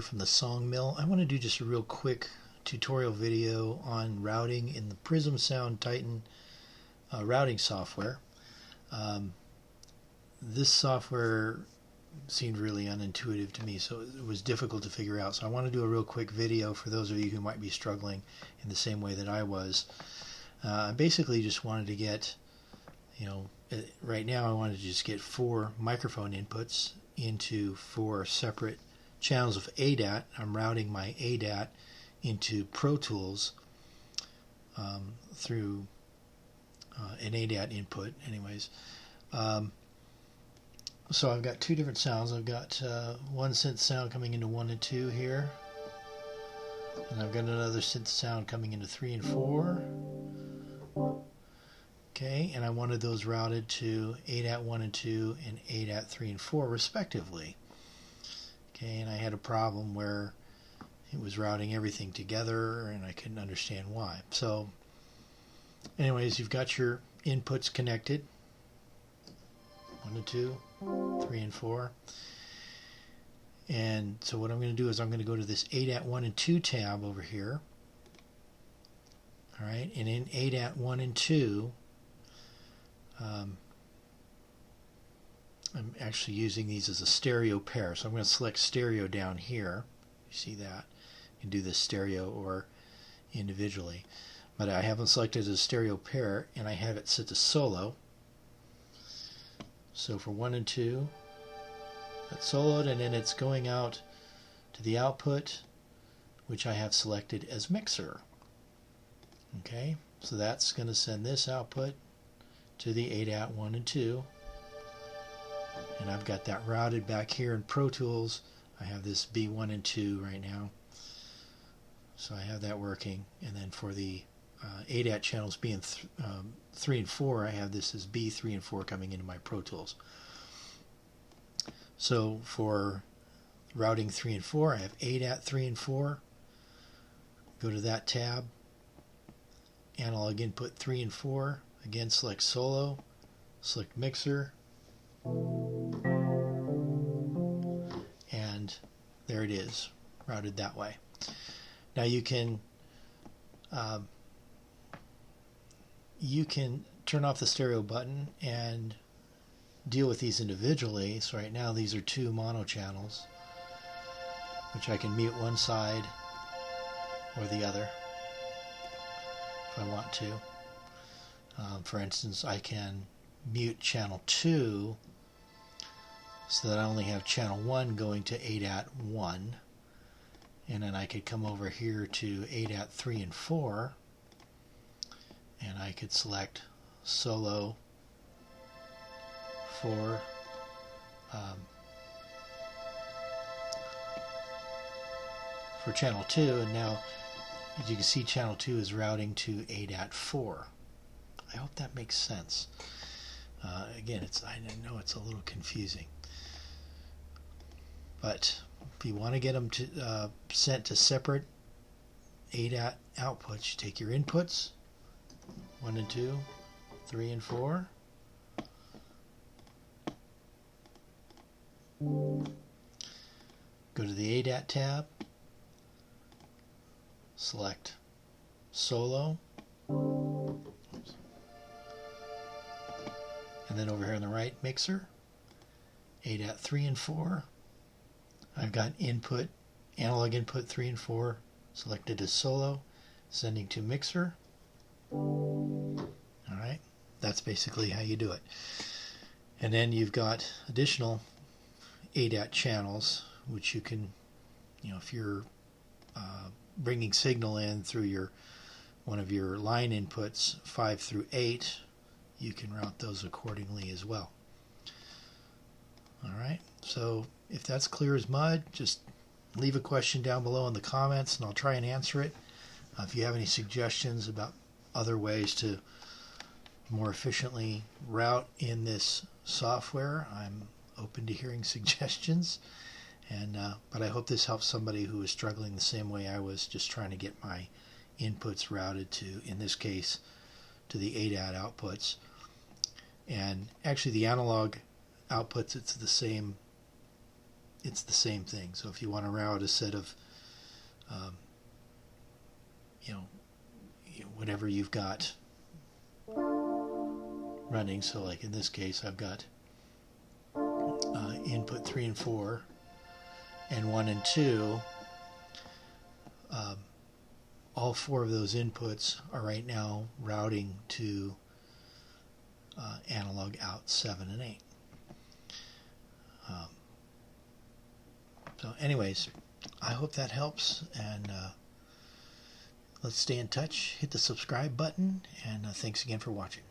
From the Sawmill. I want to do just a real quick tutorial video on routing in the Prism Sound Titan routing software. This software seemed really unintuitive to me, so it was difficult to figure out. So I want to do a real quick video for those of you who might be struggling in the same way that I was. I basically just wanted to get, right now I wanted to just get 4 microphone inputs into 4 separate channels of ADAT. I'm routing my ADAT into Pro Tools through an ADAT input anyways. So I've got 2 different sounds. I've got 1 synth sound coming into 1 and 2 here, and I've got another synth sound coming into 3 and 4. Okay, and I wanted those routed to ADAT 1 and 2 and ADAT 3 and 4 respectively. Okay, and I had a problem where it was routing everything together and I couldn't understand why. So anyways, you've got your inputs connected, 1 and 2, 3 and 4. And so what I'm going to do is I'm going to go to this ADAT 1 and 2 tab over here. Alright, and in ADAT 1 and 2, I'm actually using these as a stereo pair. So I'm going to select stereo down here. You see that? You can do this stereo or individually. But I have them selected as a stereo pair, and I have it set to solo. So for 1 and 2, that's soloed, and then it's going out to the output, which I have selected as mixer. Okay, so that's going to send this output to the ADAT 1 and 2. And I've got that routed back here in Pro Tools. I have this B1 and 2 right now. So I have that working. And then for the ADAT channels being 3 and 4, I have this as B3 and 4 coming into my Pro Tools. So for routing 3 and 4, I have ADAT 3 and 4. Go to that tab. Analog input 3 and 4. Again, select solo. Select mixer. And there it is, routed that way. Now you can turn off the stereo button and deal with these individually. So right now these are 2 mono channels, which I can mute one side or the other if I want to. For instance, I can mute channel 2 so that I only have channel 1 going to ADAT 1, and then I could come over here to ADAT 3 and 4, and I could select solo for channel 2, and now as you can see, channel 2 is routing to ADAT 4. I hope that makes sense. Again, I know it's a little confusing. But if you want to get them to, sent to separate ADAT outputs, you take your inputs, 1 and 2, 3 and 4. Go to the ADAT tab, select solo, and then over here on the right, mixer, ADAT 3 and 4. I've got input, analog input 3 and 4 selected as solo, sending to mixer. Alright, that's basically how you do it. And then you've got additional ADAT channels, which you can, if you're bringing signal in through one of your line inputs 5 through 8, you can route those accordingly as well. Alright, so if that's clear as mud, just leave a question down below in the comments and I'll try and answer it. If you have any suggestions about other ways to more efficiently route in this software, I'm open to hearing suggestions. But I hope this helps somebody who is struggling the same way I was, just trying to get my inputs routed to, in this case, to the ADAT outputs. And actually the analog outputs, it's the same it's the same thing. So if you want to route a set of you know, whatever you've got running, so like in this case I've got input 3 and 4 and 1 and 2. All 4 of those inputs are right now routing to analog out 7 and 8. So anyways, I hope that helps, and let's stay in touch. Hit the subscribe button, and thanks again for watching.